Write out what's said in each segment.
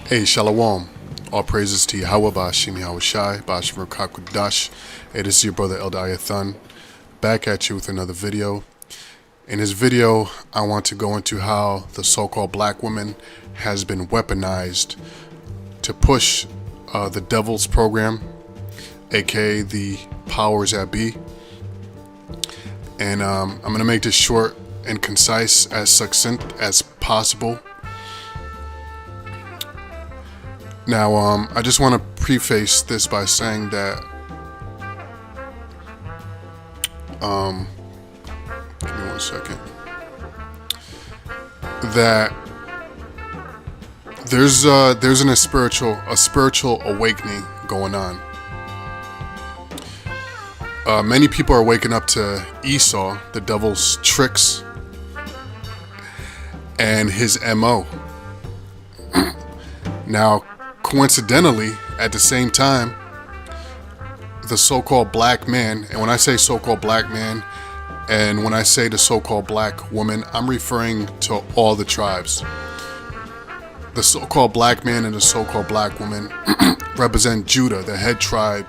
Hey, Shalom. All praises to Yahweh, Ba'ashim Yahweh Shai, Ba'ashim Rukakudash. Hey, this is your brother Eldiathun, back at you with another video. In this video, I want to go into how the so-called black woman has been weaponized to push the devil's program, aka the powers that be. And I'm going to make this short and concise, as succinct as possible. Now, I just want to preface this by saying that, give me 1 second, that there's a spiritual awakening going on. Many people are waking up to Esau, the devil's tricks, and his MO. Now, coincidentally, at the same time, the so-called black man, and when I say so-called black man, and when I say the so-called black woman, I'm referring to all the tribes. The so-called black man and the so-called black woman represent Judah, the head tribe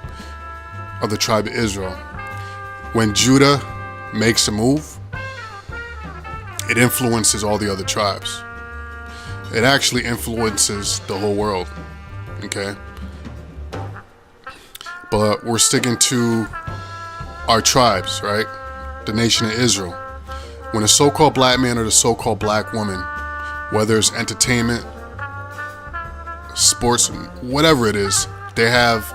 of the tribe of Israel. When Judah makes a move, it influences all the other tribes. It actually influences the whole world. Okay, but we're sticking to our tribes, right? The nation of Israel. When a so-called black man or the so-called black woman, whether it's entertainment, sports, whatever it is, they have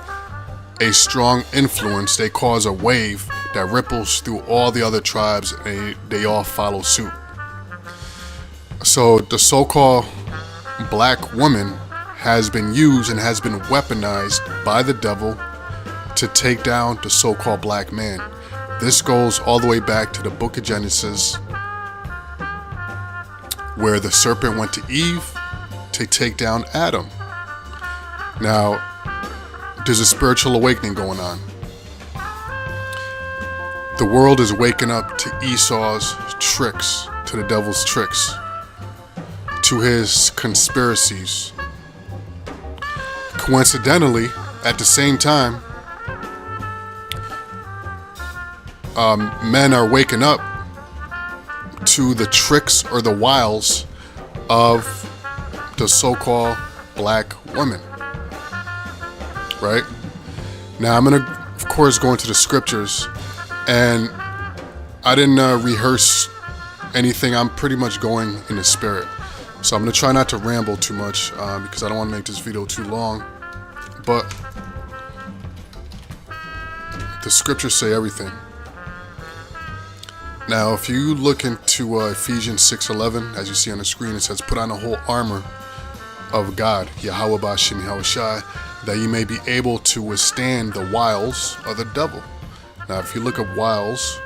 a strong influence. They cause a wave that ripples through all the other tribes, and they all follow suit. So the so-called black woman has been used and has been weaponized by the devil to take down the so-called black man. This goes all the way back to the book of Genesis, where the serpent went to Eve to take down Adam. Now, there's a spiritual awakening going on. The world is waking up to Esau's tricks, to the devil's tricks, to his conspiracies. Coincidentally, at the same time, men are waking up to the tricks or the wiles of the so-called black woman. Right? Now, I'm going to, of course, go into the scriptures, and I didn't rehearse anything. I'm pretty much going in the spirit. So I'm going to try not to ramble too much because I don't want to make this video too long. But the scriptures say everything. Now, if you look into Ephesians 6:11, as you see on the screen, it says, "Put on the whole armor of God, Yahweh Ba'ashim Yahweh Shai, that you may be able to withstand the wiles of the devil." Now, if you look at wiles,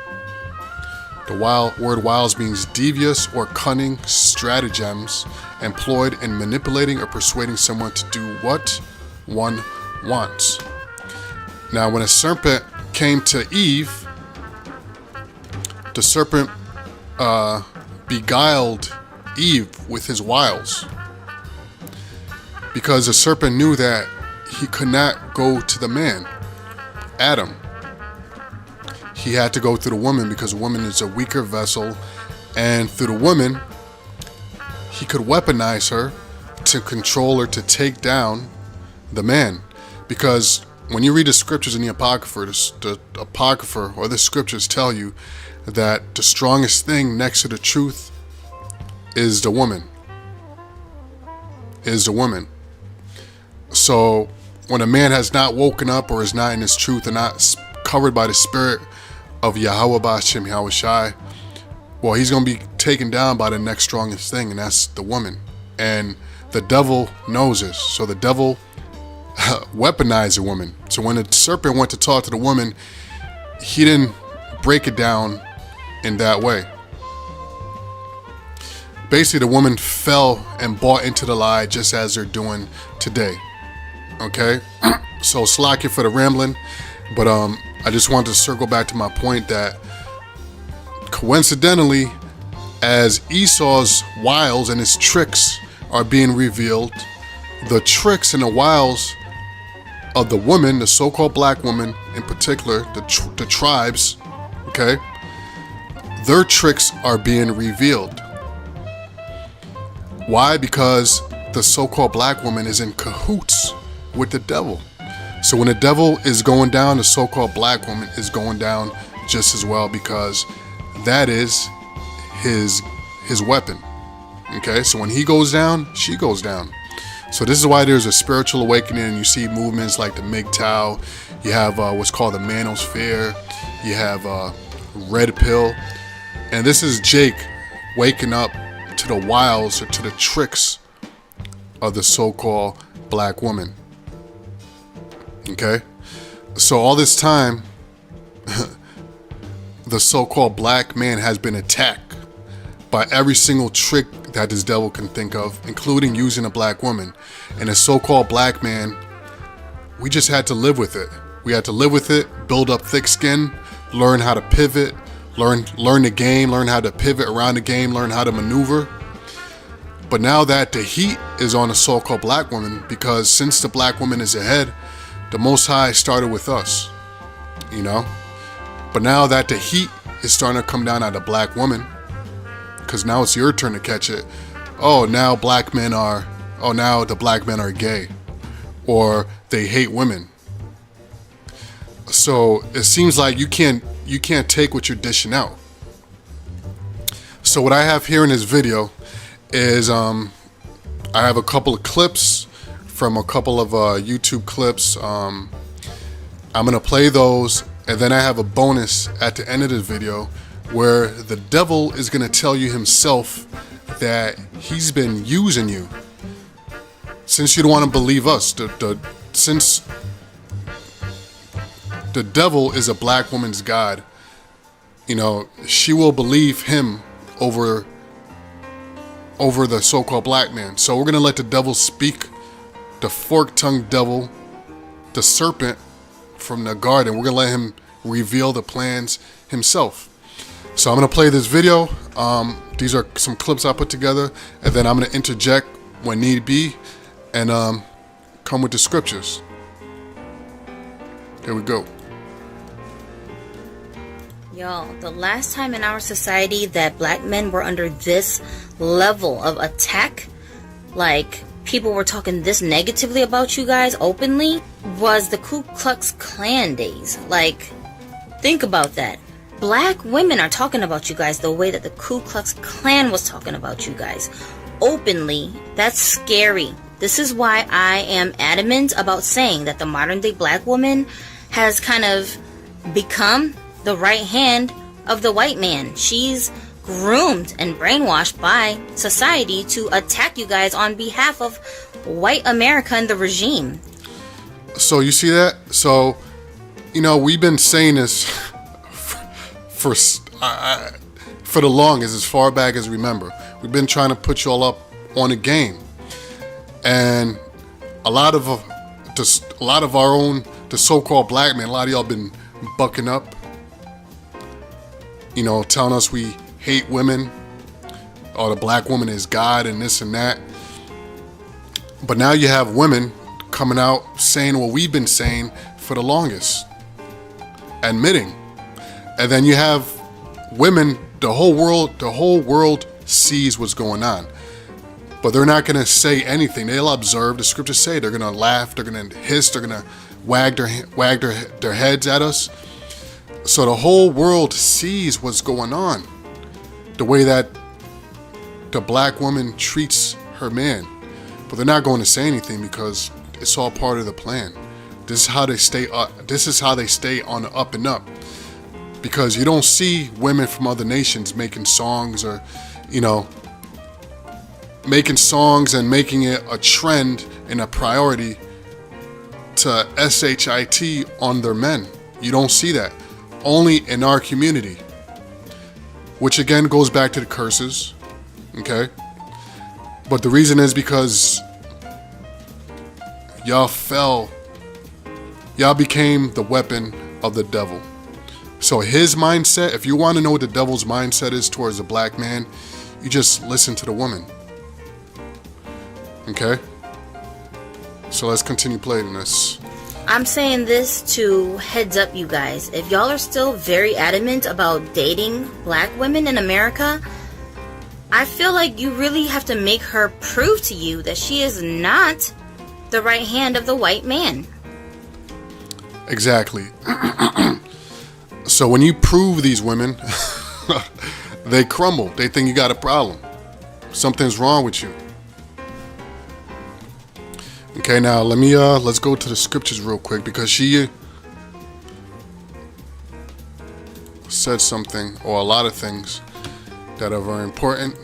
the word wiles means devious or cunning stratagems employed in manipulating or persuading someone to do what one wants. Now, when a serpent came to Eve, the serpent beguiled Eve with his wiles, because the serpent knew that he could not go to the man, Adam. He had to go through the woman, because the woman is a weaker vessel, and through the woman, he could weaponize her to control her, to take down the man. Because when you read the scriptures in the Apocrypha, or the scriptures tell you that the strongest thing next to the truth is the woman. Is the woman. So when a man has not woken up, or is not in his truth, and not covered by the spirit of Yahweh Ba'ashim Yahweh Shai, well, he's going to be taken down by the next strongest thing, and that's the woman. And the devil knows this. So the devil weaponized the woman. So when the serpent went to talk to the woman, he didn't break it down in that way. Basically, the woman fell and bought into the lie, just as they're doing today. Okay? So slack you for the rambling, but I just wanted to circle back to my point that coincidentally, as Esau's wiles and his tricks are being revealed, the tricks and the wiles of the woman, the so-called black woman in particular, the tribes, okay, their tricks are being revealed. Why? Because the so-called black woman is in cahoots with the devil. So when the devil is going down, the so-called black woman is going down just as well, because that is his weapon. Okay, so when he goes down, she goes down. So this is why there's a spiritual awakening, and you see movements like the MGTOW. You have what's called the Manosphere. You have Red Pill. And this is Jake waking up to the wiles or to the tricks of the so-called black woman. Okay? So all this time, the so-called black man has been attacked by every single trick that this devil can think of, including using a black woman. And the so-called black man, we just had to live with it. We had to live with it, build up thick skin, learn how to pivot, learn the game, learn how to pivot around the game, learn how to maneuver. But now that the heat is on the so-called black woman, because since the black woman is ahead, the Most High started with us, you know? But now that the heat is starting to come down on the black woman, because now it's your turn to catch it. Oh, now the black men are gay, or they hate women. So it seems like you can't take what you're dishing out. So what I have here in this video is I have a couple of clips from a couple of YouTube clips. I'm gonna play those, and then I have a bonus at the end of this video where the devil is gonna tell you himself that he's been using you. Since you don't want to believe us, since the devil is a black woman's god, you know, she will believe him over the so-called black man. So we're gonna let the devil speak, the fork-tongued devil, the serpent from the garden. We're gonna let him reveal the plans himself. So I'm gonna play this video. These are some clips I put together, and then I'm gonna interject when need be, and come with the scriptures. Here we go. Y'all, the last time in our society that black men were under this level of attack, like people were talking this negatively about you guys openly, was the Ku Klux Klan days. Like, think about that. Black women are talking about you guys the way that the Ku Klux Klan was talking about you guys openly. That's scary. This is why I am adamant about saying that the modern day black woman has kind of become the right hand of the white man. She's groomed and brainwashed by society to attack you guys on behalf of white America and the regime. So you see that? So, you know, we've been saying this for the longest, as far back as we remember. We've been trying to put you all up on a game, and a lot of our own, the so-called black men, a lot of y'all been bucking up, you know, telling us we hate women, or the black woman is God and this and that. But now you have women coming out saying what we've been saying for the longest, admitting. And then you have women, the whole world sees what's going on, but they're not going to say anything. They'll observe. The scriptures say they're going to laugh, they're going to hiss, they're going to wag their heads at us. So the whole world sees what's going on, the way that the black woman treats her man, but they're not going to say anything because it's all part of the plan. This is how they stay up. This is how they stay on the up and up. Because you don't see women from other nations making songs, or, you know, making songs and making it a trend and a priority to SHIT on their men. You don't see that. Only in our community. Which again goes back to the curses. Okay? But the reason is because y'all fell. Y'all became the weapon of the devil. So his mindset, if you want to know what the devil's mindset is towards a black man, you just listen to the woman. Okay? So let's continue playing this. I'm saying this to heads up, you guys. If y'all are still very adamant about dating black women in America, I feel like you really have to make her prove to you that she is not the right hand of the white man. Exactly. So when you prove these women, they crumble. They think you got a problem. Something's wrong with you. Okay, now let's go to the scriptures real quick, because she said something, or a lot of things, that are very important.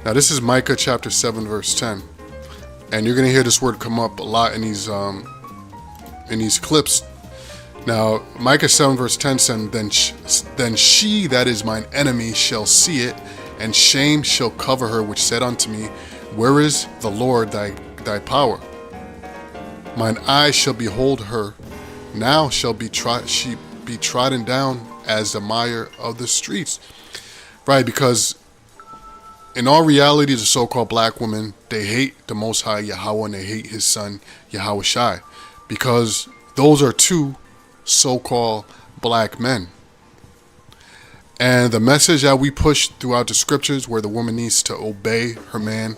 Now this is Micah chapter 7 verse 10, and you're gonna hear this word come up a lot in these clips. Now Micah 7 verse 10 said, then she that is mine enemy shall see it, and shame shall cover her, which said unto me, where is the Lord thy power? Mine eyes shall behold her, now shall she be trodden down as the mire of the streets. Right, because in all reality, the so-called black women, they hate the Most High Yahweh, and they hate his son Yahweh Shai, because those are two so-called black men. And the message that we push throughout the scriptures, where the woman needs to obey her man,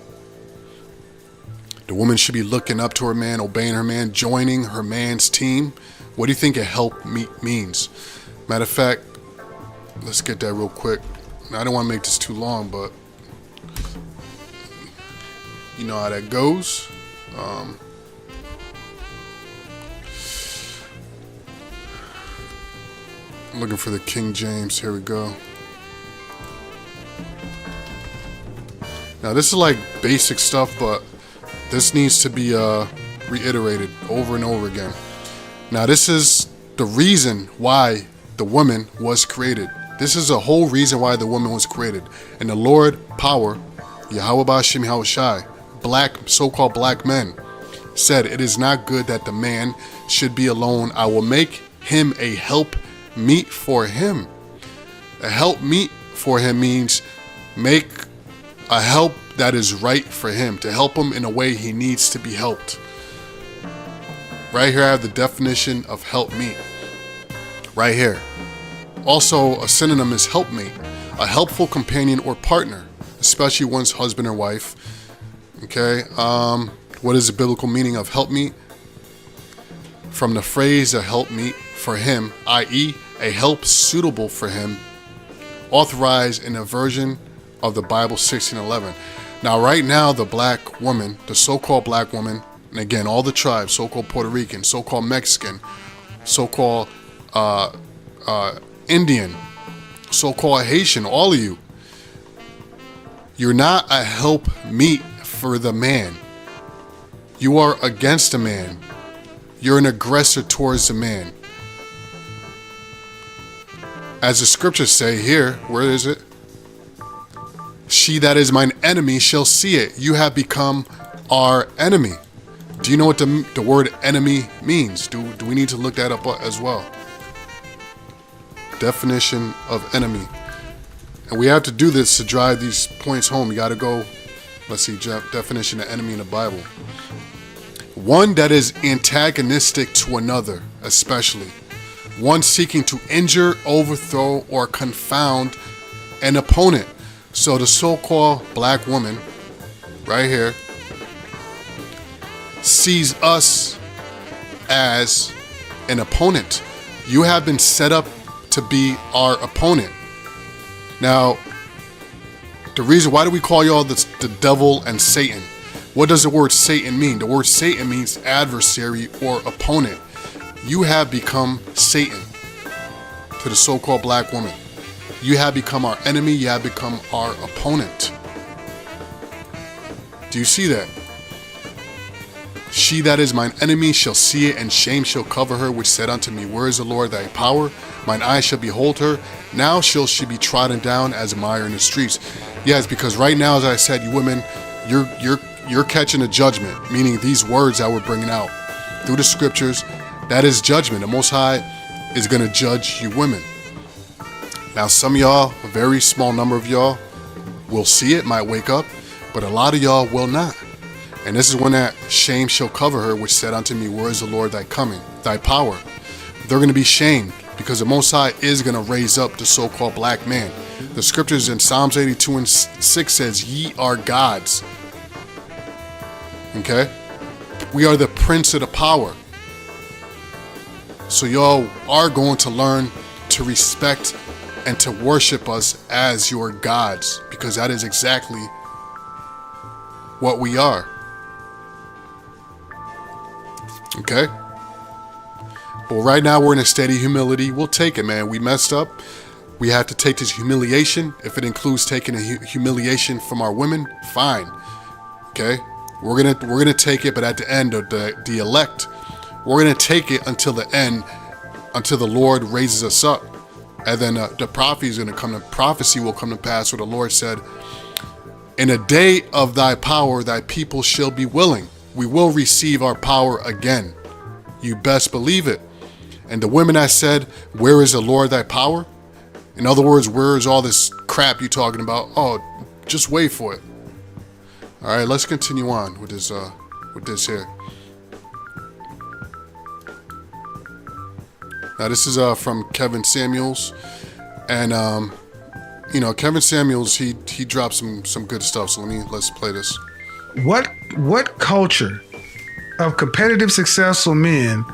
the woman should be looking up to her man, obeying her man, joining her man's team. What do you think a help meet means? Matter of fact, let's get that real quick. Now, I don't want to make this too long, but you know how that goes. I'm looking for the King James. Here we go. Now this is like basic stuff, but this needs to be reiterated over and over again. Now this is the reason why the woman was created. This is the whole reason why the woman was created. And the Lord power, Yahweh Bashim Yahweh Shai, so-called black men, said, it is not good that the man should be alone. I will make him a help meet for him. A help meet for him means make a help that is right for him, to help him in a way he needs to be helped. Right here I have the definition of help meet. Right here. Also, a synonym is helpmate, a helpful companion or partner, especially one's husband or wife. Okay, what is the biblical meaning of helpmeet? From the phrase a helpmeet for him, i.e., a help suitable for him, authorized in a version of the Bible 16:11. Now, right now, the black woman, the so-called black woman, and again, all the tribes, so-called Puerto Rican, so-called Mexican, so-called Indian, so-called Haitian, all of you, you're not a help meet for the man. You are against the man. You're an aggressor towards the man. As the scriptures say here, where is it? She that is mine enemy shall see it. You have become our enemy. Do you know what the word enemy means? Do we need to look that up as well? Definition of enemy. And we have to do this to drive these points home. You got to go, let's see, definition of enemy in the Bible. One that is antagonistic to another, especially. One seeking to injure, overthrow, or confound an opponent. So the so-called black woman, right here, sees us as an opponent. You have been set up to be our opponent. Now, the reason, why do we call y'all the devil and Satan? What does the word Satan mean? The word Satan means adversary or opponent. You have become Satan to the so-called black woman. You have become our enemy. You have become our opponent. Do you see that? She that is mine enemy shall see it, and shame shall cover her, which said unto me, where is the Lord thy power? Mine eyes shall behold her. Now shall she be trodden down as a mire in the streets. Yes, because right now, as I said, you women, you're catching a judgment, meaning these words that we're bringing out through the scriptures, that is judgment. The Most High is going to judge you women. Now, some of y'all, a very small number of y'all, will see it, might wake up, but a lot of y'all will not. And this is when that shame shall cover her, which said unto me, where is the Lord thy coming, thy power? They're going to be shamed because the Most High is going to raise up the so-called black man. The scriptures in Psalms 82 and 6 says, ye are gods. Okay? We are the prince of the power. So y'all are going to learn to respect and to worship us as your gods, because that is exactly what we are. Okay? But right now we're in a state of humility. We'll take it, man. We messed up. We have to take this humiliation. If it includes taking a humiliation from our women, fine. Okay? We're gonna take it, but at the end of the elect, we're gonna take it until the end, until the Lord raises us up. And then the prophecy will come to pass, where the Lord said, in a day of thy power, thy people shall be willing. We will receive our power again. You best believe it. And the women that said, where is the Lord thy power? In other words, where is all this crap you talking about? Oh, just wait for it. All right, let's continue on with this here. Now, this is from Kevin Samuels, and Kevin Samuels, he dropped some good stuff. So let's play this. What culture of competitive, successful men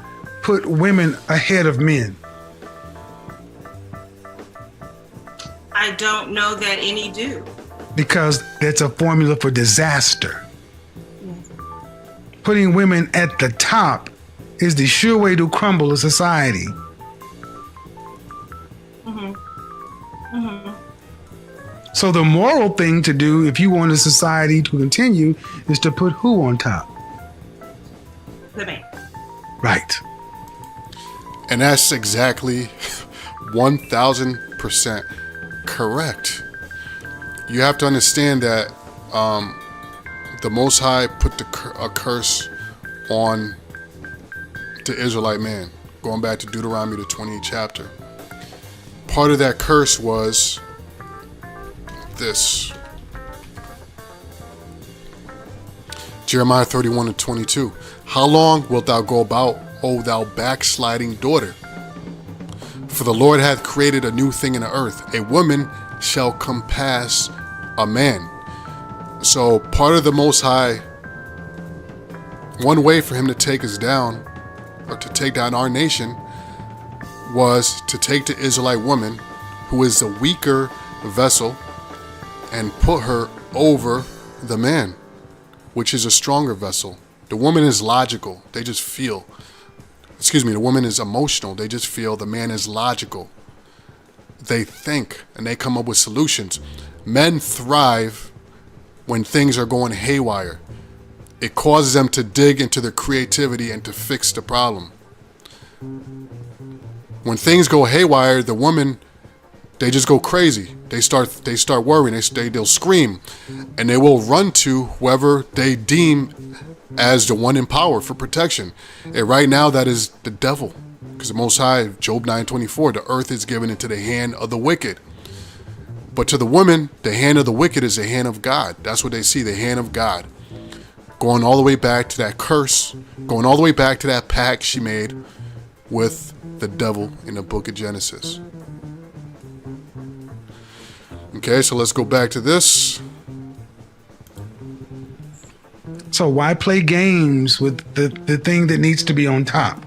put women ahead of men? I don't know that any do. Because that's a formula for disaster. Putting women at the top is the sure way to crumble a society. So the moral thing to do, if you want a society to continue, is to put who on top? The man. Right. And that's exactly 1,000% correct. You have to understand that the Most High put a curse on the Israelite man, going back to Deuteronomy, the 28th chapter. Part of that curse was this. Jeremiah 31 and 22. How long wilt thou go about, O thou backsliding daughter? For the Lord hath created a new thing in the earth. A woman shall compass a man. So part of the Most High, one way for him to take us down, or to take down our nation, was to take the Israelite woman, who is the weaker vessel, and put her over the man, which is a stronger vessel. The woman is logical. They just feel. The woman is emotional. They just feel. The man is logical. They think, and they come up with solutions. Men thrive when things are going haywire. It causes them to dig into their creativity and to fix the problem. When things go haywire, the woman, they just go crazy. They start worrying. They'll scream, and they will run to whoever they deem as the one in power for protection. And right now, that is the devil, because the Most High, Job 9:24, the earth is given into the hand of the wicked. But to the woman, the hand of the wicked is the hand of God. That's what they see, the hand of God. Going all the way back to that curse, going all the way back to that pact she made with the devil in the book of Genesis. Okay, so let's go back to this. So why play games with the thing that needs to be on top?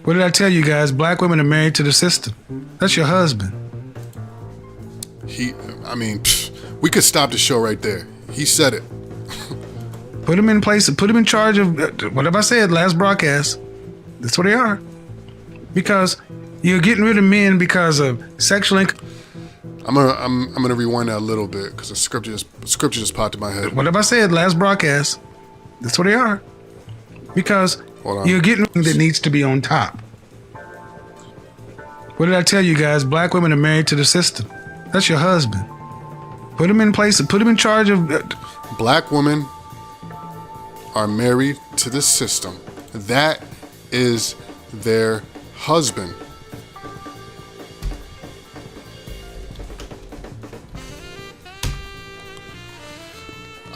What did I tell you guys? Black women are married to the system. That's your husband. We could stop the show right there. He said it. Put him in place, put him in charge of whatever I said last broadcast. That's what they are. Because you're getting rid of men because of sexual I'm gonna rewind that a little bit because the scripture just popped in my head. Whatever I said last broadcast, that's what they are. Because you're getting that needs to be on top. What did I tell you guys? Black women are married to the system. That's your husband. Put him in place, put him in charge of. Black women are married to the system. That is their husband.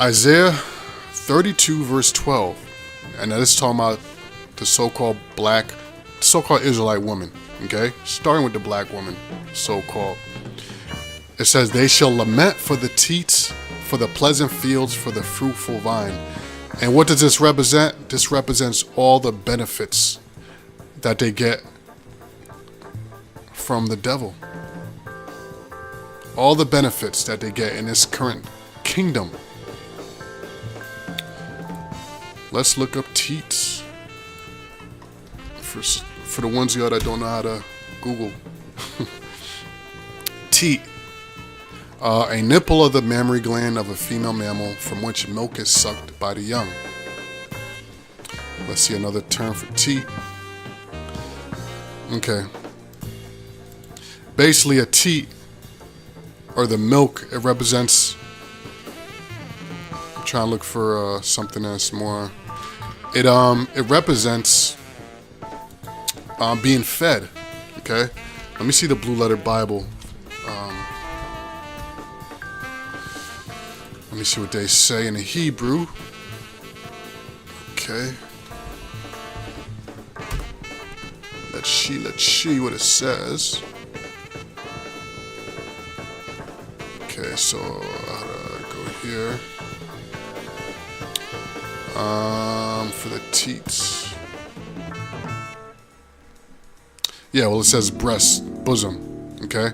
Isaiah 32 verse 12, and that is talking about the so-called Israelite woman. Okay, starting with the black woman, so-called. It says, "They shall lament for the teats, for the pleasant fields, for the fruitful vine." And what does this represent? This represents all the benefits that they get from the devil. All the benefits that they get in this current kingdom. Let's look up teats. For the ones of y'all that don't know how to Google. Teat. A nipple of the mammary gland of a female mammal from which milk is sucked by the young. Let's see another term for teat. Okay. Basically a teat, or the milk, it represents, I'm trying to look for something that's more, it represents being fed. Okay, let me see the Blue Letter Bible. Let me see what they say in the Hebrew. Okay, let's see what it says. Okay, so how do I go here? For the teats. Yeah, well, it says breast, bosom. Okay,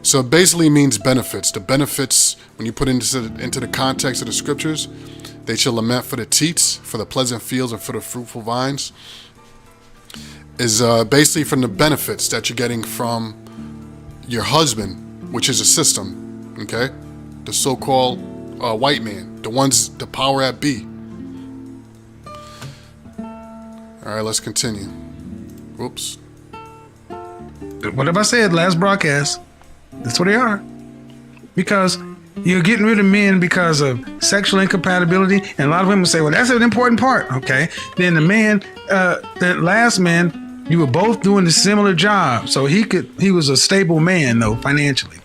so it basically means benefits. The benefits, when you put into the context of the scriptures, they shall lament for the teats, for the pleasant fields, and for the fruitful vines, is basically from the benefits that you're getting from your husband, which is a system. Okay, the so-called white man, the power at B. All right, let's continue. Whoops. Whatever I said last broadcast, that's what they are. Because you're getting rid of men because of sexual incompatibility, and a lot of women say, well, that's an important part. Okay, then the man, that last man, you were both doing a similar job, so he was a stable man though, financially.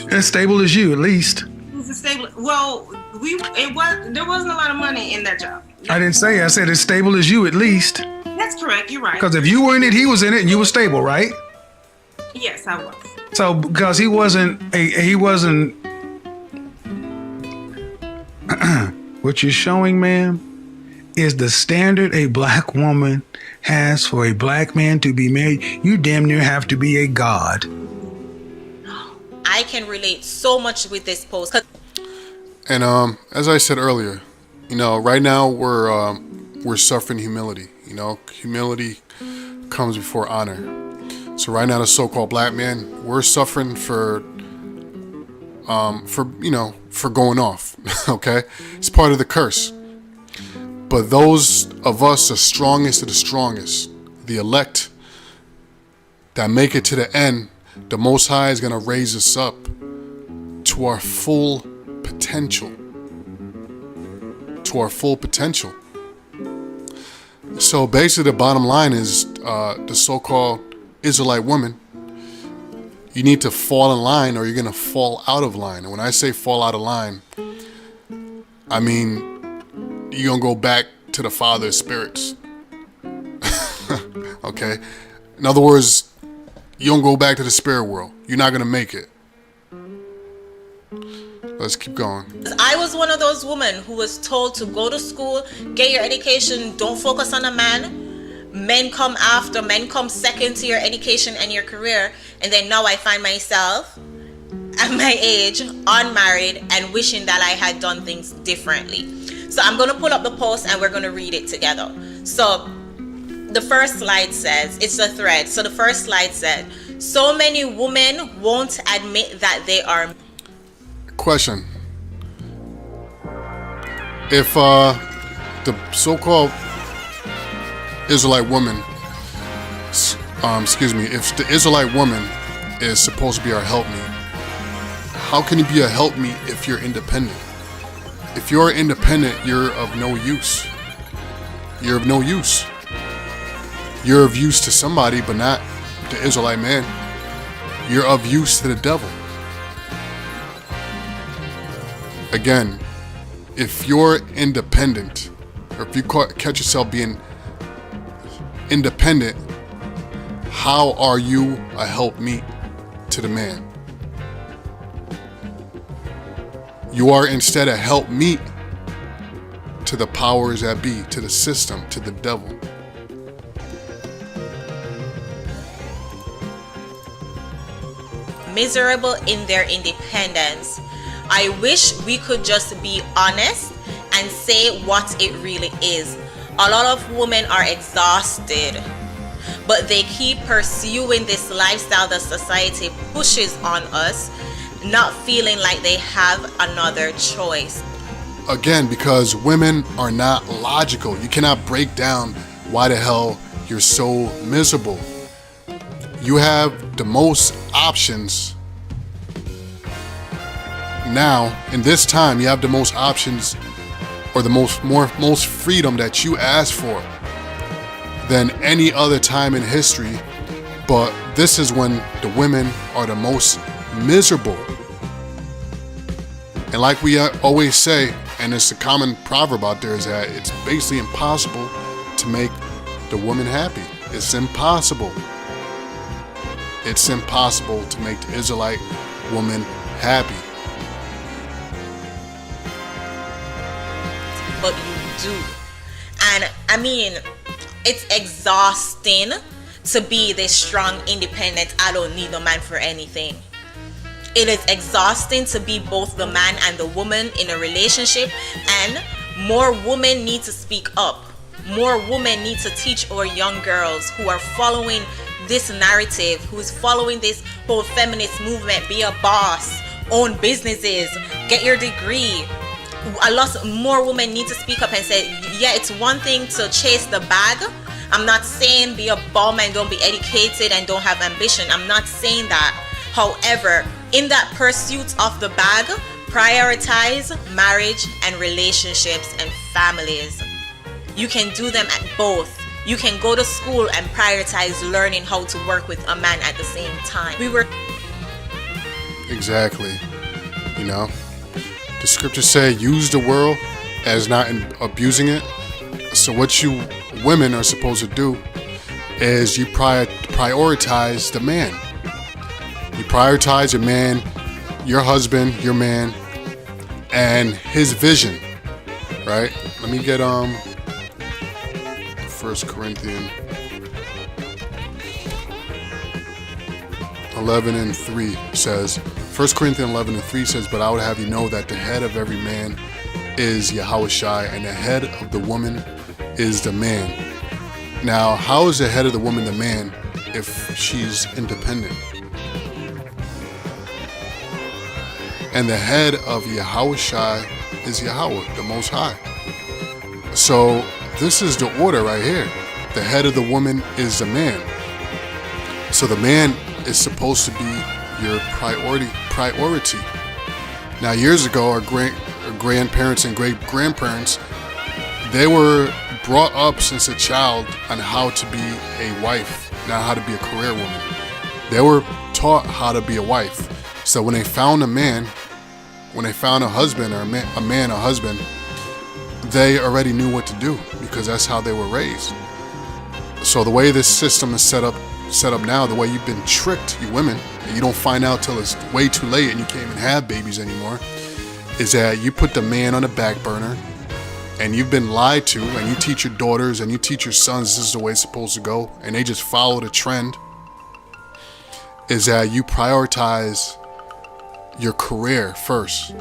As stable as you, at least. He's a stable. Well, there wasn't a lot of money in that job. I didn't say. I said as stable as you, at least. That's correct. You're right. Because if you were in it, he was in it, and you were stable, right? Yes, I was. So because he wasn't. What you're showing, ma'am, is the standard a black woman has for a black man to be married. You damn near have to be a god. I can relate so much with this post. And as I said earlier, right now we're suffering humility. Humility comes before honor. So right now, the so-called black man, we're suffering for going off. Okay, it's part of the curse. But those of us, the strongest of the strongest, the elect that make it to the end, the Most High is going to raise us up to our full potential. To our full potential. So basically the bottom line is the so-called Israelite woman, you need to fall in line or you're going to fall out of line. And when I say fall out of line, I mean you're going to go back to the father's spirits. Okay? In other words, you don't go back to the spirit world. You're not going to make it. Let's keep going. I was one of those women who was told to go to school, get your education, don't focus on a man. Men come after, men come second to your education and your career. And then now I find myself at my age, unmarried, and wishing that I had done things differently. So I'm going to pull up the post and we're going to read it together. So the first slide says, it's a thread. So the first slide said, so many women won't admit that they are. Question. If the so-called Israelite woman, if the Israelite woman is supposed to be our helpmeet, how can you be a helpmeet if you're independent? If you're independent, you're of no use. You're of no use. You're of use to somebody, but not the Israelite man. You're of use to the devil. Again, if you're independent, or if you catch yourself being independent, how are you a helpmeet to the man? You are instead a helpmeet to the powers that be, to the system, to the devil. Miserable in their independence. I wish we could just be honest and say what it really is. A lot of women are exhausted, but they keep pursuing this lifestyle that society pushes on us, not feeling like they have another choice. Again, because women are not logical. You cannot break down why the hell you're so miserable. You have the most options now. In this time, you have the most options, or the most freedom that you ask for than any other time in history. But this is when the women are the most miserable. And like we always say, and it's a common proverb out there, is that it's basically impossible to make the woman happy. It's impossible. It's impossible to make the Israelite woman happy. But you do. And I mean, it's exhausting to be this strong, independent, I don't need no man for anything. It is exhausting to be both the man and the woman in a relationship, and more women need to speak up. More women need to teach our young girls who are following this narrative, who's following this whole feminist movement, be a boss, own businesses, get your degree. A lot more women need to speak up and say, yeah, it's one thing to chase the bag. I'm not saying be a bum and don't be educated and don't have ambition. I'm not saying that. However, in that pursuit of the bag, prioritize marriage and relationships and families. You can do them at both. You can go to school and prioritize learning how to work with a man at the same time. Exactly. You know, the scriptures say use the world as not abusing it. So what you women are supposed to do is you prioritize the man. You prioritize your man, your husband, your man, and his vision, right? Let me get 1 Corinthians 11:3 says, 1 Corinthians 11:3 says, but I would have you know that the head of every man is Yahushai, and the head of the woman is the man. Now, how is the head of the woman the man if she's independent? And the head of Yahushai is Yahweh, the Most High. So this is the order right here. The head of the woman is the man. So the man is supposed to be your priority. Now, years ago, our grandparents and great-grandparents, they were brought up since a child on how to be a wife, not how to be a career woman. They were taught how to be a wife. So when they found a man, when they found a husband, or a husband, they already knew what to do because that's how they were raised. So the way this system is set up now, the way you've been tricked, you women, and you don't find out till it's way too late and you can't even have babies anymore, is that you put the man on the back burner and you've been lied to, and you teach your daughters and you teach your sons this is the way it's supposed to go, and they just follow the trend, is that you prioritize your career first.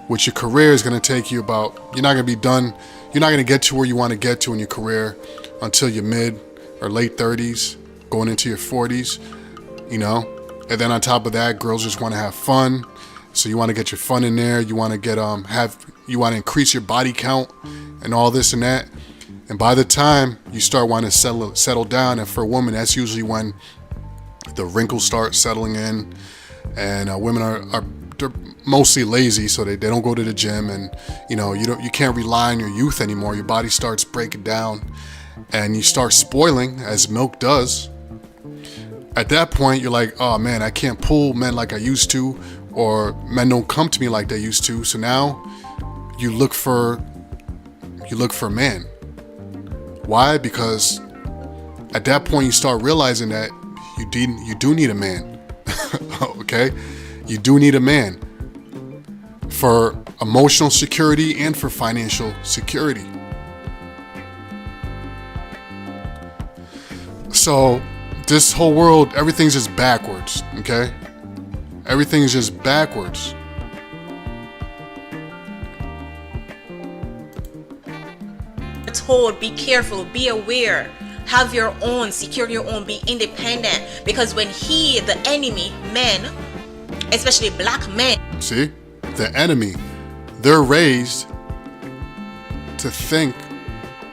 Which your career is going to take you about, you're not going to be done, you're not going to get to where you want to get to in your career until your mid or late 30s, going into your 40s, you know. And then on top of that, girls just want to have fun. So you want to get your fun in there. You want to get you want to increase your body count and all this and that. And by the time you start wanting to settle down, and for a woman, that's usually when the wrinkles start settling in, and women are they're mostly lazy, so they don't go to the gym, and you can't rely on your youth anymore. Your body starts breaking down, and you start spoiling as milk does. At that point, you're like, oh man, I can't pull men like I used to, or men don't come to me like they used to. So now you look for a man. Why? Because at that point you start realizing that you do need a man. Okay? You do need a man for emotional security and for financial security. So this whole world, everything's just backwards, okay? Everything's just backwards. Told, be careful, be aware, have your own, secure your own, be independent. Because when the enemy, men, especially black men, see, the enemy, they're raised to think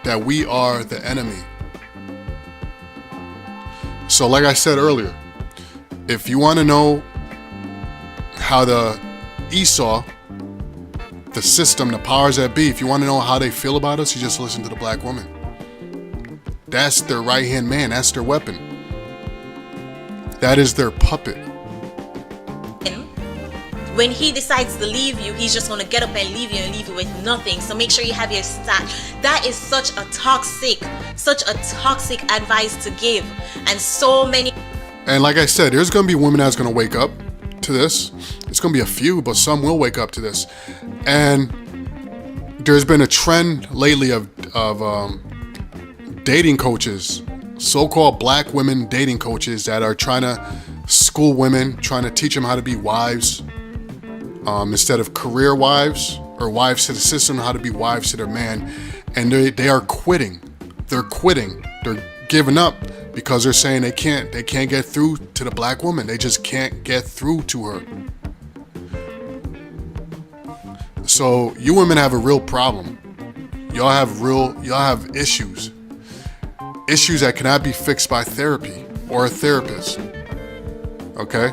that we are the enemy. So like I said earlier, if you want to know how the Esau, the system, the powers that be, if you want to know how they feel about us, you just listen to the black woman. That's their right-hand man. That's their weapon. That is their puppet. when he decides to leave you, he's just going to get up and leave you with nothing. So make sure you have your stack. That is such a toxic advice to give. And so many. And like I said, there's going to be women that's going to wake up to this. It's going to be a few, but some will wake up to this. And there's been a trend lately of dating coaches, so-called black women dating coaches that are trying to school women, trying to teach them how to be wives instead of career wives or wives to the system, how to be wives to their man. And they are quitting. They're quitting. They're giving up because they're saying they can't get through to the black woman. They just can't get through to her. So you women have a real problem. Y'all have issues. Issues that cannot be fixed by therapy or a therapist. Okay?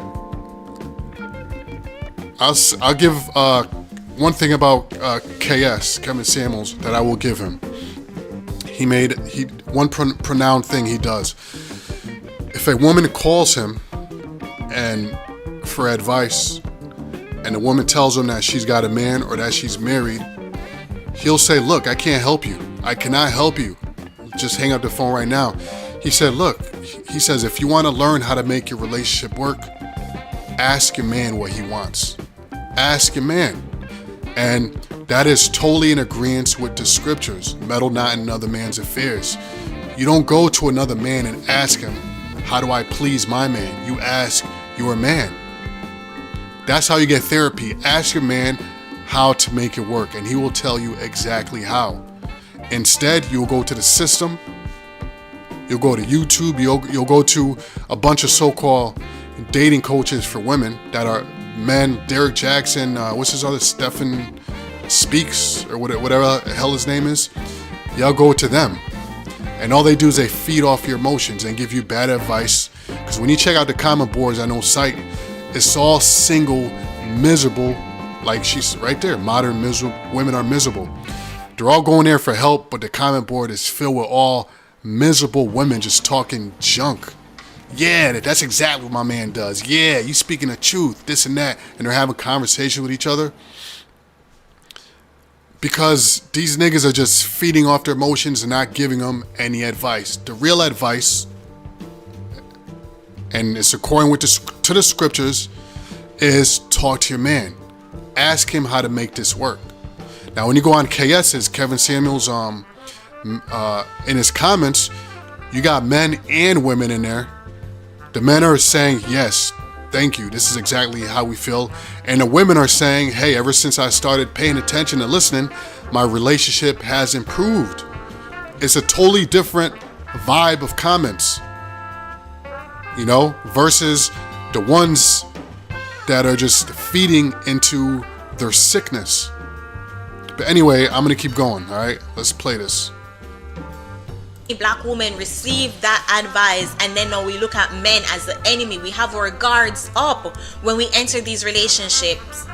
I'll give one thing about KS, Kevin Samuels, that I will give him. One pronoun thing he does. If a woman calls him and for advice, and the woman tells him that she's got a man or that she's married, he'll say, "Look, I can't help you. I cannot help you. Just hang up the phone right now." He said, he says, if you want to learn how to make your relationship work, ask your man what he wants. Ask your man. And that is totally in agreement with the scriptures. Meddle not in another man's affairs. You don't go to another man and ask him, how do I please my man? You ask your man. That's how you get therapy. Ask your man how to make it work, and he will tell you exactly how. Instead, you'll go to the system, you'll go to YouTube, you'll go to a bunch of so-called dating coaches for women that are men. Derek Jackson, what's his other, Stephen Speaks, or whatever the hell his name is. Y'all go to them, and all they do is they feed off your emotions and give you bad advice. Because when you check out the comment boards on those sites, it's all single, miserable, like she's right there, modern miserable women are miserable. They're all going there for help, but the comment board is filled with all miserable women just talking junk. Yeah, that's exactly what my man does. Yeah, you speaking the truth, this and that. And they're having conversation with each other. Because these niggas are just feeding off their emotions and not giving them any advice. The real advice, and it's according to the scriptures, is talk to your man. Ask him how to make this work. Now, when you go on KS's, Kevin Samuels, in his comments, you got men and women in there. The men are saying, yes, thank you, this is exactly how we feel. And the women are saying, hey, ever since I started paying attention and listening, my relationship has improved. It's a totally different vibe of comments, versus the ones that are just feeding into their sickness. But anyway, I'm going to keep going, all right? Let's play this. Black women receive that advice, and then now we look at men as the enemy. We have our guards up when we enter these relationships,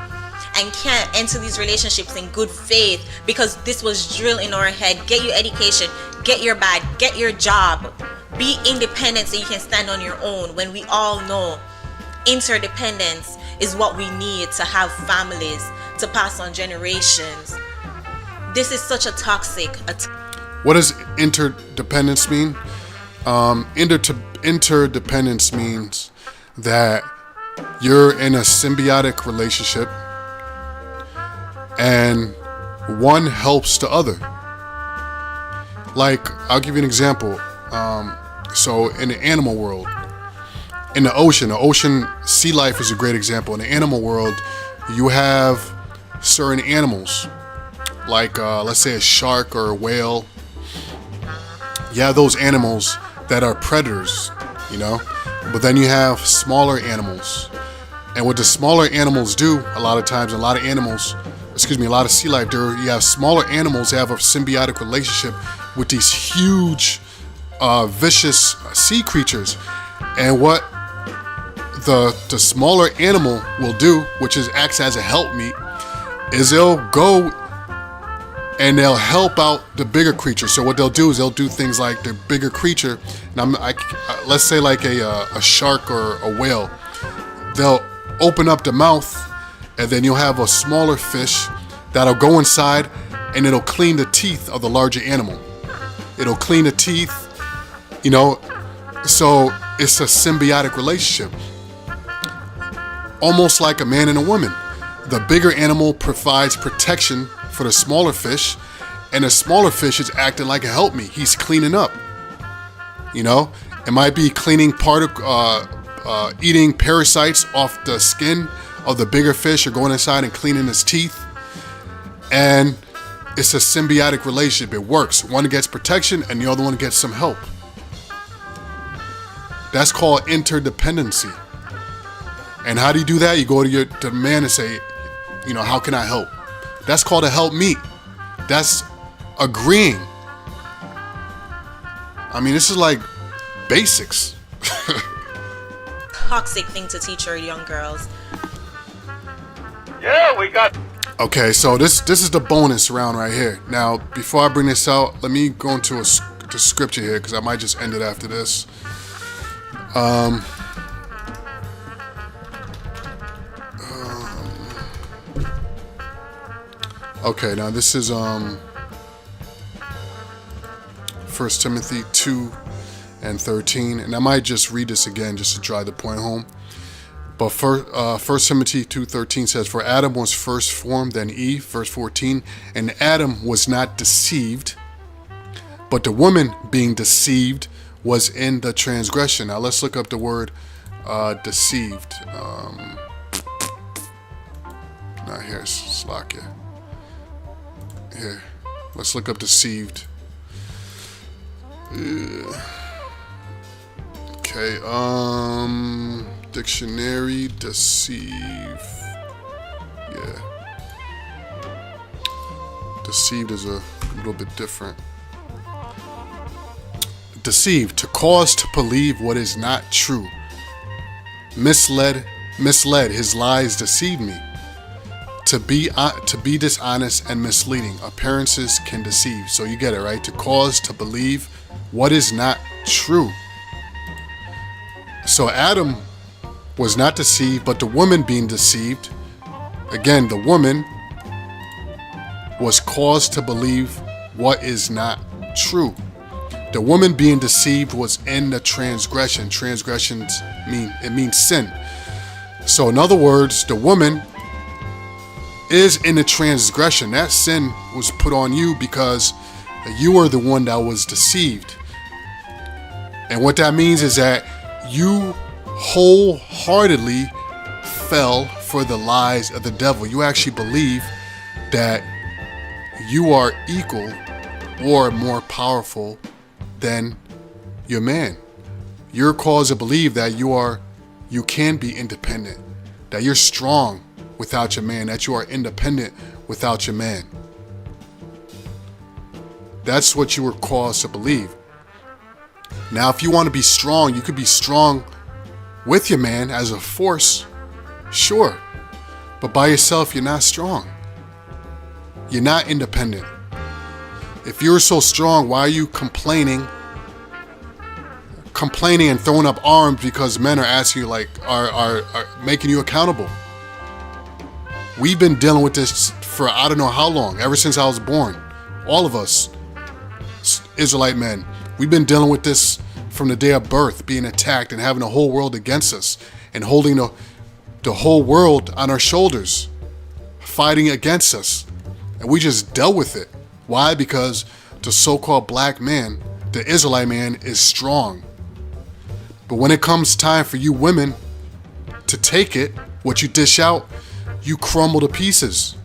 and can't enter these relationships in good faith because this was drilled in our head. Get your education, get your bag, get your job, be independent so you can stand on your own, when we all know interdependence is what we need to have families, to pass on generations. This is such a toxic. What does interdependence mean? Interdependence means that you're in a symbiotic relationship and one helps the other. Like, I'll give you an example. So in the animal world, in the ocean, sea life is a great example. In the animal world, you have certain animals, like let's say a shark or a whale. You have those animals that are predators, you know, but then you have smaller animals. And what the smaller animals do, a lot of sea life, you have smaller animals that have a symbiotic relationship with these huge, vicious sea creatures. And what the smaller animal will do, which acts as a helpmeet, is they'll go and they'll help out the bigger creature. So what they'll do is they'll do things like the bigger creature. Now, let's say like a shark or a whale. They'll open up the mouth, and then you'll have a smaller fish that'll go inside, and it'll clean the teeth of the larger animal. It'll clean the teeth, you know. So it's a symbiotic relationship, almost like a man and a woman. The bigger animal provides protection for the smaller fish, and the smaller fish is acting like a helpmeet. He's cleaning up. You know, it might be cleaning eating parasites off the skin of the bigger fish, or going inside and cleaning his teeth. And it's a symbiotic relationship. It works. One gets protection and the other one gets some help. That's called interdependency. And how do you do that? You go to the man and say, you know, how can I help? That's called a helpmeet. That's agreeing. I mean, this is like basics. Toxic thing to teach our young girls. Yeah, we got. Okay, so this is the bonus round right here. Now, before I bring this out, let me go into the scripture here, because I might just end it after this. Okay, now this is 1 Timothy 2:13, and I might just read this again just to drive the point home. But 1 Timothy 2:13 says, "For Adam was first formed, then Eve," verse 14, "and Adam was not deceived, but the woman being deceived was in the transgression." Now let's look up the word deceived. Not here, Slakia. Here, let's look up deceived. Okay, dictionary, deceive. Yeah. Deceived is a little bit different. Deceived, to cause to believe what is not true. Misled, his lies deceived me. To be dishonest and misleading. Appearances can deceive. So you get it, right? To cause to believe what is not true. So Adam was not deceived, but the woman being deceived. Again, the woman was caused to believe what is not true. The woman being deceived was in the transgression. Transgressions means sin. So in other words, the woman is in the transgression. That sin was put on you because you were the one that was deceived. And what that means is that you wholeheartedly fell for the lies of the devil. You actually believe that you are equal or more powerful than your man. You're caused to believe that you can be independent, that you're strong without your man, that you are independent without your man. That's what you were caused to believe. Now, if you want to be strong, you could be strong with your man as a force, sure. But by yourself, you're not strong. You're not independent. If you're so strong, why are you complaining and throwing up arms because men are asking you, like, are making you accountable? We've been dealing with this for I don't know how long, ever since I was born. All of us, Israelite men, we've been dealing with this from the day of birth, being attacked and having the whole world against us and holding the whole world on our shoulders, fighting against us. And we just dealt with it. Why? Because the so-called black man, the Israelite man, is strong. But when it comes time for you women to take it, what you dish out, you crumble to pieces.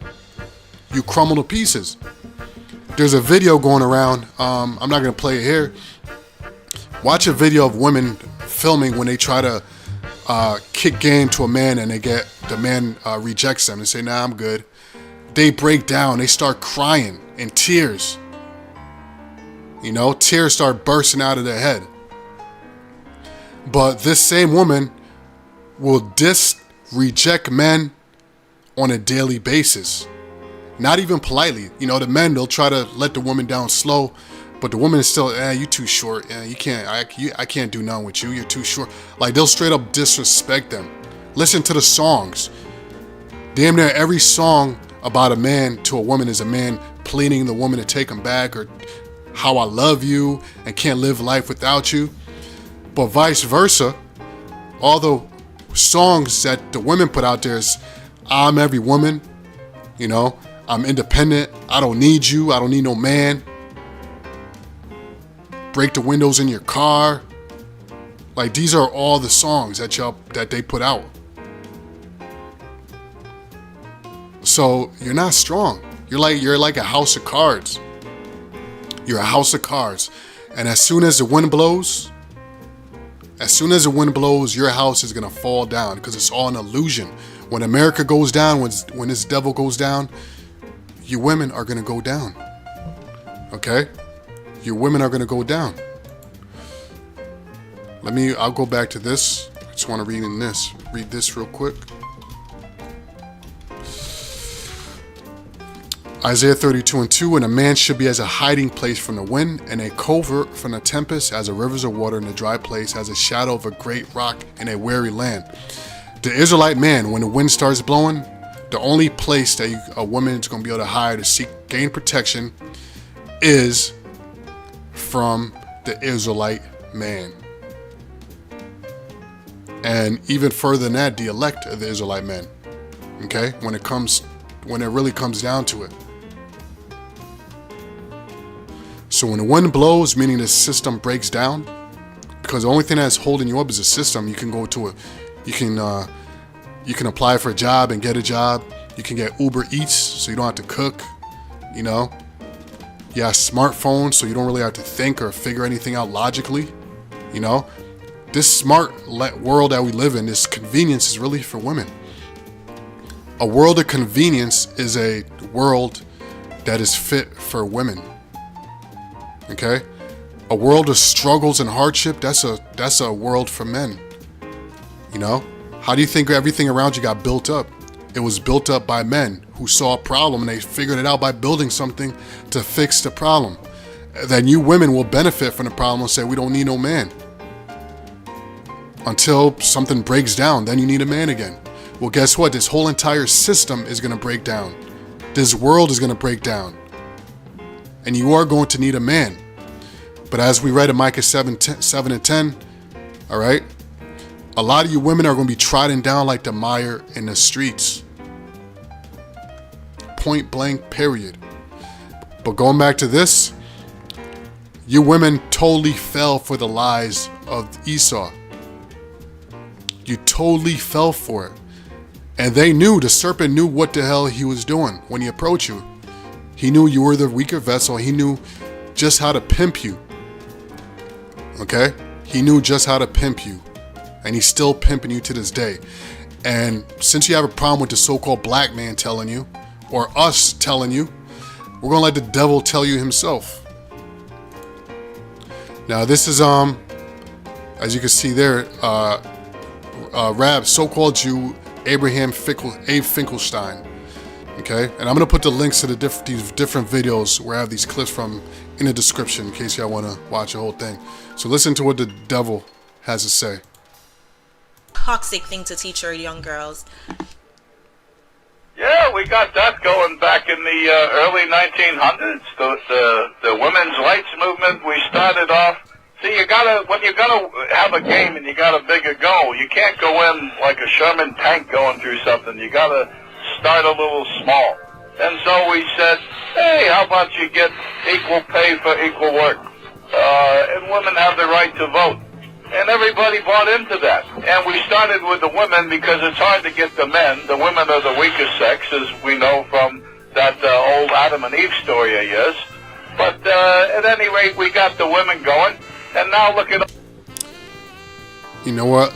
You crumble to pieces. There's a video going around. I'm not going to play it here. Watch a video of women filming when they try to kick game to a man and the man rejects them and say, nah, I'm good. They break down. They start crying in tears. You know, tears start bursting out of their head. But this same woman will reject men on a daily basis. Not even politely. You know, the men, they'll try to let the woman down slow, but the woman is still, you too short. You can't, I can't do nothing with you. You're too short. Like, they'll straight up disrespect them. Listen to the songs. Damn near every song about a man to a woman is a man pleading the woman to take him back, or how I love you and can't live life without you. But vice versa, all the songs that the women put out there is, I'm every woman, you know, I'm independent, I don't need you, I don't need no man. Break the windows in your car. Like, these are all the songs that they put out. So you're not strong. You're like a house of cards. You're a house of cards. And as soon as the wind blows, your house is gonna fall down, because it's all an illusion. When America goes down, when this devil goes down, you women are gonna go down. Okay? Your women are gonna go down. I'll go back to this. I just want to read this real quick. Isaiah 32:2, and a man should be as a hiding place from the wind, and a covert from the tempest, as a rivers of water in a dry place, as a shadow of a great rock in a weary land. The Israelite man, when the wind starts blowing, the only place that a woman is going to be able to hide to gain protection is from the Israelite man. And even further than that, the elect of the Israelite men. Okay? When it really comes down to it. So when the wind blows, meaning the system breaks down, because the only thing that's holding you up is a system. You can you can apply for a job and get a job. You can get Uber Eats, so you don't have to cook. You know, you have smartphones, so you don't really have to think or figure anything out logically. You know, this smart world that we live in, this convenience is really for women. A world of convenience is a world that is fit for women. Okay? A world of struggles and hardship, that's a world for men. You know? How do you think everything around you got built up? It was built up by men who saw a problem and they figured it out by building something to fix the problem. Then you women will benefit from the problem and say, we don't need no man. Until something breaks down, then you need a man again. Well, guess what? This whole entire system is going to break down. This world is going to break down. And you are going to need a man. But as we read in Micah 7 and 10, all right, a lot of you women are going to be trodden down like the mire in the streets. Point blank, period. But going back to this, you women totally fell for the lies of Esau. You totally fell for it. And the serpent knew what the hell he was doing when he approached you. He knew you were the weaker vessel. He knew just how to pimp you. Okay? He knew just how to pimp you. And he's still pimping you to this day. And since you have a problem with the so-called black man telling you, or us telling you, we're going to let the devil tell you himself. Now this is, as you can see there, so-called Jew, Abe Finkelstein. Okay, and I'm gonna put the links to these different videos where I have these clips from in the description in case y'all wanna watch the whole thing. So listen to what the devil has to say. Toxic thing to teach our young girls. Yeah, we got that going back in the early 1900s. The women's rights movement. We started off. See, when you're gonna have a game and you got a bigger goal, you can't go in like a Sherman tank going through something. You gotta start a little small. And so we said, hey, how about you get equal pay for equal work? And women have the right to vote. And everybody bought into that. And we started with the women because it's hard to get the men. The women are the weaker sex, as we know from that old Adam and Eve story of yours. But at any rate, we got the women going. And now look at... You know what?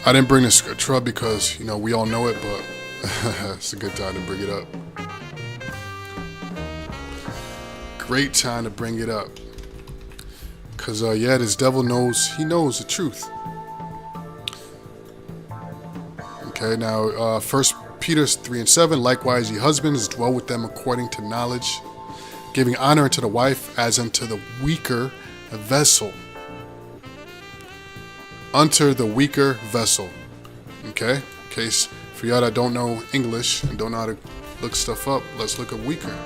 I didn't bring the scripture up because, we all know it, but it's a good time to bring it up. Great time to bring it up. Because, this devil knows the truth. Okay, now, 1 Peter 3:7, likewise, ye husbands, dwell with them according to knowledge, giving honor unto the wife as unto the weaker vessel. Unto the weaker vessel. Okay? In case, for y'all that don't know English and don't know how to look stuff up, let's look at weaker.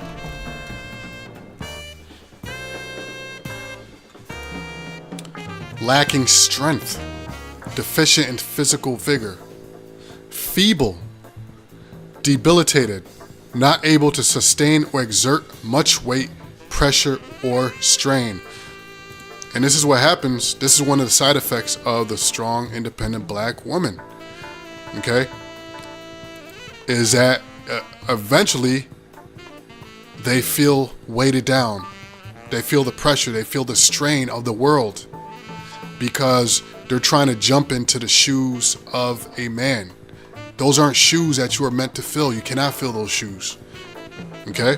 Lacking strength, deficient in physical vigor, feeble, debilitated, not able to sustain or exert much weight, pressure, or strain. And this is what happens. This is one of the side effects of the strong, independent black woman. Okay? Is that eventually they feel weighted down. They feel the pressure. They feel the strain of the world. Because they're trying to jump into the shoes of a man. Those aren't shoes that you are meant to fill. You cannot fill those shoes. Okay?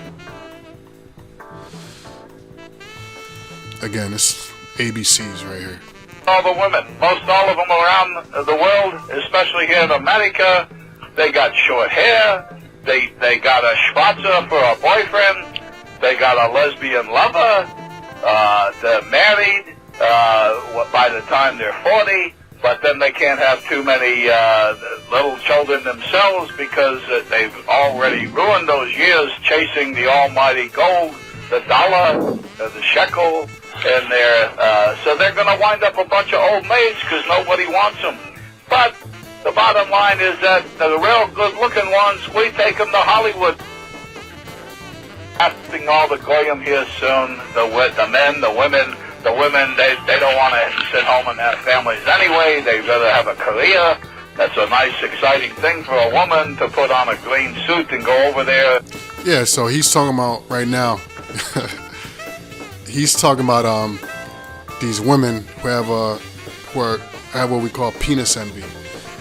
Again, it's ABCs right here. All the women, most all of them around the world, especially here in America, they got short hair. They got a schwarzer for a boyfriend. They got a lesbian lover. They're married. By the time they're 40, but then they can't have too many little children themselves because they've already ruined those years chasing the almighty gold, the dollar, the shekel, and so they're going to wind up a bunch of old maids because nobody wants them. But the bottom line is that the real good-looking ones, we take them to Hollywood. Casting all the goyim here soon, the men, the women. The women, they don't want to sit home and have families anyway. They'd rather have a career. That's a nice, exciting thing for a woman to put on a green suit and go over there. Yeah, so he's talking about right now. He's talking about these women who have what we call penis envy.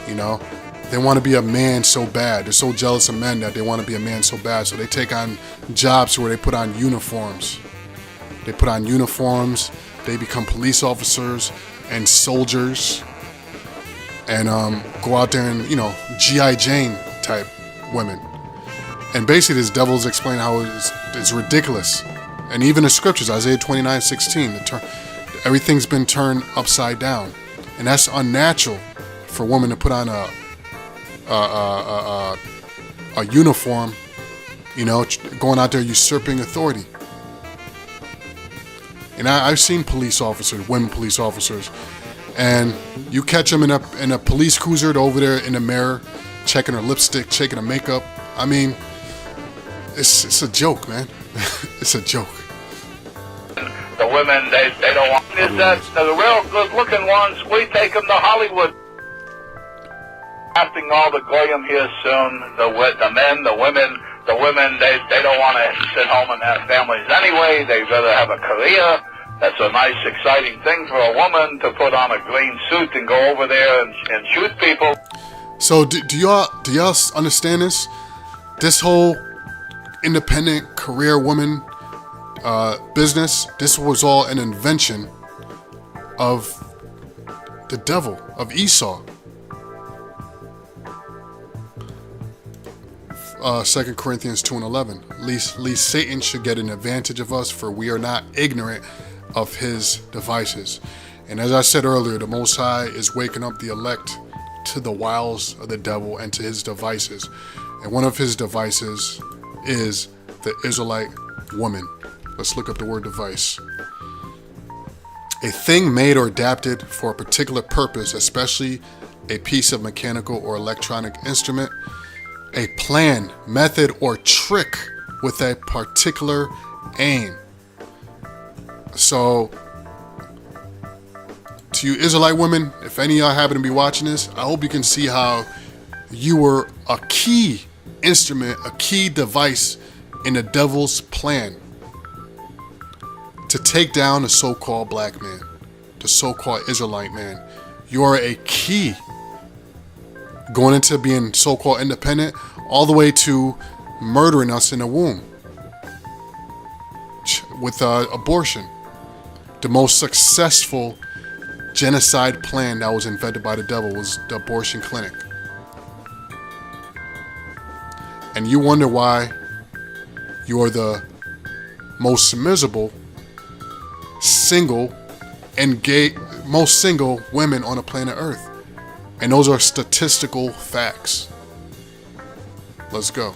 They want to be a man so bad. They're so jealous of men that they want to be a man so bad. So they take on jobs where they put on uniforms. They become police officers and soldiers and go out there and, G.I. Jane type women. And basically this devil's explaining how it's ridiculous. And even the scriptures, Isaiah 29:16, everything's been turned upside down. And that's unnatural for a woman to put on a uniform, going out there usurping authority. And I've seen women police officers, and you catch them in a police cruiser over there in the mirror, checking her lipstick, checking her makeup. I mean, it's a joke, man. It's a joke. The women, they don't want... Is that the real good-looking ones, we take them to Hollywood. Casting all the goyim here soon, the men, the women... The women, they don't want to sit home and have families anyway. They'd rather have a career. That's a nice, exciting thing for a woman to put on a green suit and go over there and shoot people. So do y'all understand this? This whole independent career woman business, this was all an invention of the devil, of Esau. 2 Corinthians 2:11. Least Satan should get an advantage of us, for we are not ignorant of his devices. And as I said earlier, the Most High is waking up the elect to the wiles of the devil and to his devices. And one of his devices is the Israelite woman. Let's look up the word device. A thing made or adapted for a particular purpose, especially a piece of mechanical or electronic instrument. A plan, method, or trick with a particular aim. So, to you Israelite women, if any of y'all happen to be watching this, I hope you can see how you were a key instrument, a key device in the devil's plan to take down the so-called black man, the so-called Israelite man. You are a key going into being so-called independent, all the way to murdering us in the womb with abortion. The most successful genocide plan that was invented by the devil was the abortion clinic. And you wonder why you are the most miserable single and gay, most single women on the planet Earth. And those are statistical facts. Let's go.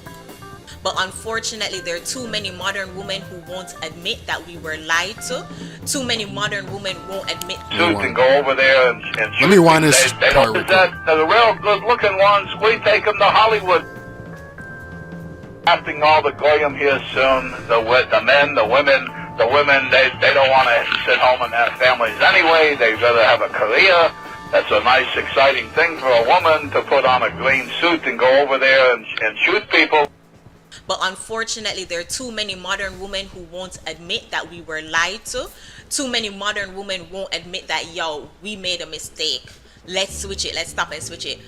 But unfortunately, there are too many modern women who won't admit that we were lied to. Too many modern women won't admit. And go over there and shoot. Let me wind this They part don't real possess the real good-looking ones. We take them to Hollywood. Drafting all the goyim here soon. The men, the women, they don't want to sit home and have families anyway. They'd rather have a career. That's a nice, exciting thing for a woman to put on a green suit and go over there and shoot people. But unfortunately, there are too many modern women who won't admit that we were lied to. Too many modern women won't admit that, yo, we made a mistake. Let's switch it. Let's stop and switch it.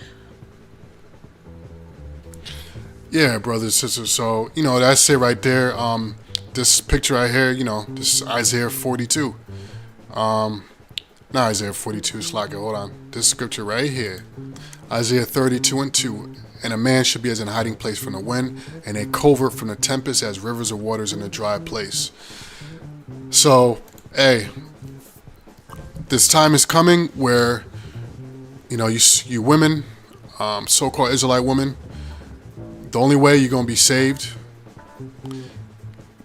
Yeah, brothers and sisters. So, that's it right there. This picture right here, this is Isaiah 42. Not Isaiah 42, it's like, hold on. This scripture right here, Isaiah 32:2. And a man should be as an hiding place from the wind, and a covert from the tempest, as rivers of waters in a dry place. So, hey, this time is coming where, you women, so-called Israelite women, the only way you're going to be saved,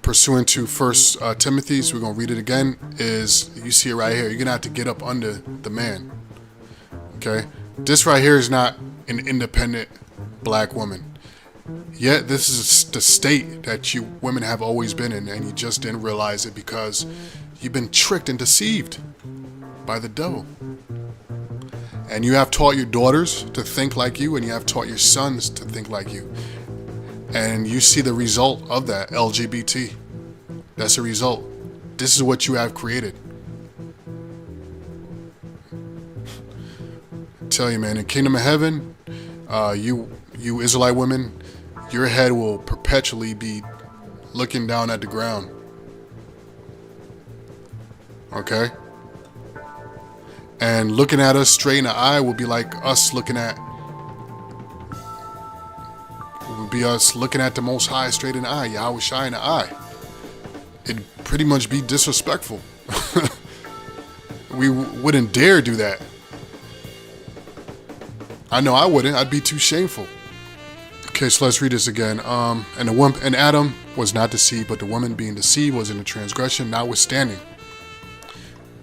pursuant to 1 Timothy, so we're going to read it again, is, you see it right here, you're going to have to get up under the man. Okay? This right here is not an independent black woman. Yet this is the state that you women have always been in, and you just didn't realize it because you've been tricked and deceived by the devil. And you have taught your daughters to think like you, and you have taught your sons to think like you. And you see the result of that, LGBT. That's the result. This is what you have created. I tell you, man, in Kingdom of Heaven, you Israelite women, your head will perpetually be looking down at the ground. Okay? And looking at us straight in the eye will be like us looking at the Most High straight in the eye, Yahweh Shai in the eye. It'd pretty much be disrespectful. We wouldn't dare do that. I know I wouldn't. I'd be too shameful. Okay, so let's read this again. And Adam was not deceived, but the woman being deceived was in the transgression, notwithstanding.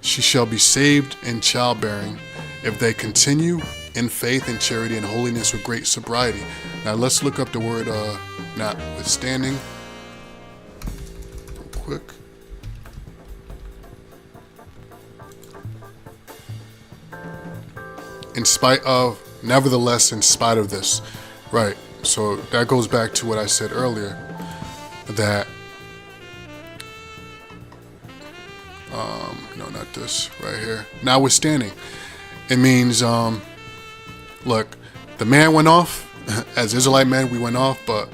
She shall be saved in childbearing if they continue in faith and charity and holiness with great sobriety. Now let's look up the word notwithstanding real quick. In spite of, nevertheless, in spite of this. Right. So that goes back to what I said earlier, that no, not this right here. Notwithstanding, it means look, the man went off. As Israelite men, we went off, but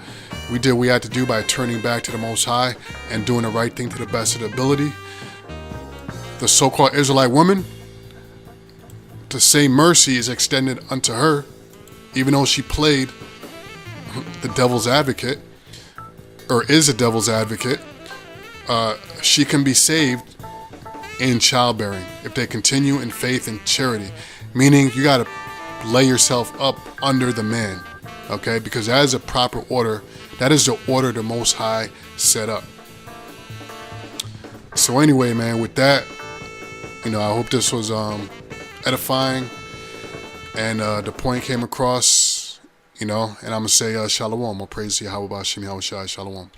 we did what we had to do by turning back to the Most High and doing the right thing to the best of the ability. The so-called Israelite woman, the same mercy is extended unto her, even though she played the devil's advocate, or is a devil's advocate. She can be saved in childbearing if they continue in faith and charity. Meaning you gotta lay yourself up under the man, okay? Because that is a proper order. That is the order the Most High set up. So anyway, man, with that, I hope this was edifying and the point came across, and I'm going to say shalom. I'll praise Yahweh B'Shem Yahweh Shai. Shalom.